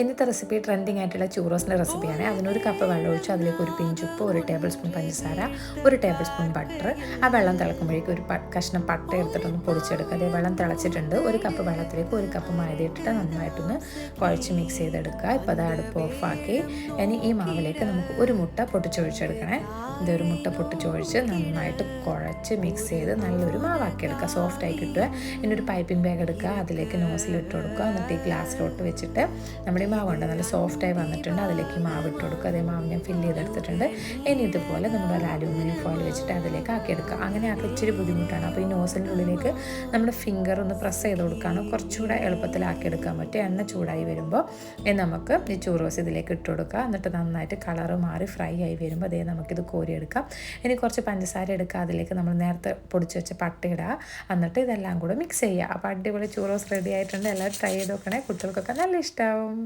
ഇന്നത്തെ recipe trending ആയിട്ടുള്ള ചൂറോസിൻ്റെ റെസിപ്പിയാണ്. അതിനൊരു കപ്പ് വെള്ളം ഒഴിച്ച് അതിലേക്ക് ഒരു പിഞ്ചുപ്പ്, 1 ടേബിൾ സ്പൂൺ പഞ്ചസാര, 1 ടേബിൾ സ്പൂൺ ബട്ടർ. ആ വെള്ളം തിളക്കുമ്പോഴേക്കും ഒരു കഷ്ണം പട്ട എടുത്തിട്ടൊന്ന് പൊടിച്ചെടുക്കുക. അതേ വെള്ളം തിളച്ചിട്ടുണ്ട്. 1 കപ്പ് വെള്ളത്തിലേക്ക് 1 കപ്പ് മൈദ ഇട്ടിട്ട് നന്നായിട്ടൊന്ന് കുഴച്ച് മിക്സ് ചെയ്തെടുക്കുക. ഇപ്പോൾ അത് അടുപ്പ് ഓഫാക്കി ഇനി ഈ മാവിലേക്ക് നമുക്ക് ഒരു മുട്ട പൊട്ടിച്ചൊഴിച്ചെടുക്കണേ. ഇതൊരു മുട്ട പൊട്ടിച്ചൊഴിച്ച് നന്നായിട്ട് കുഴച്ച് മിക്സ് ചെയ്ത് നല്ലൊരു മാവാക്കി എടുക്കുക. സോഫ്റ്റായി കിട്ടുക. ഇനി ഒരു പൈപ്പിംഗ് ബാഗ് എടുക്കുക, അതിലേക്ക് നോസിലിട്ട് കൊടുക്കുക. എന്നിട്ട് ഈ ഗ്ലാസ്സിലോട്ട് വെച്ചിട്ട് നമ്മുടെ ഈ മാവുണ്ട് നല്ല സോഫ്റ്റായി വന്നിട്ടുണ്ട്, അതിലേക്ക് മാവ് ഇട്ട് കൊടുക്കുക. അതേ മാവ് ഞാൻ ഫില്ല് ചെയ്തെടുത്തിട്ടുണ്ട്. ഇനി ഇതുപോലെ നമ്മുടെ ഒരു അലൂമിനിയം ഫോയിൽ വെച്ചിട്ട് അതിലേക്ക് ആക്കിയെടുക്കുക. അങ്ങനെ ആക്കി ഇച്ചിരി ബുദ്ധിമുട്ടാണ്. അപ്പോൾ ഈ നോസിൻ്റെ ഉള്ളിലേക്ക് നമ്മുടെ ഫിംഗർ ഒന്ന് പ്രസ് ചെയ്ത് കൊടുക്കുകയാണ് കുറച്ചുകൂടെ എളുപ്പത്തിലാക്കിയെടുക്കാൻ പറ്റും. എണ്ണ ചൂടായി വരുമ്പോൾ നമുക്ക് ഈ ചൂറോസ് ഇതിലേക്ക് ഇട്ട് കൊടുക്കുക. എന്നിട്ട് നന്നായിട്ട് കളറ് മാറി ഫ്രൈ ആയി വരുമ്പോൾ അതേ നമുക്കിത് കോരിയെടുക്കാം. ഇനി കുറച്ച് പഞ്ചസാര എടുക്കുക, അതിലേക്ക് നമ്മൾ നേരത്തെ പൊടിച്ച് വെച്ച പട്ട ഇടുക. എന്നിട്ട് ഇതെല്ലാം കൂടെ മിക്സ് ചെയ്യുക. അപ്പോൾ അടിപൊളി ചൂറോസ് റെഡി ആയിട്ടുണ്ട്. എല്ലാവരും ട്രൈ ചെയ്ത് നോക്കണേ. കുട്ടികൾക്കൊക്കെ നല്ല ഇഷ്ടമാവും.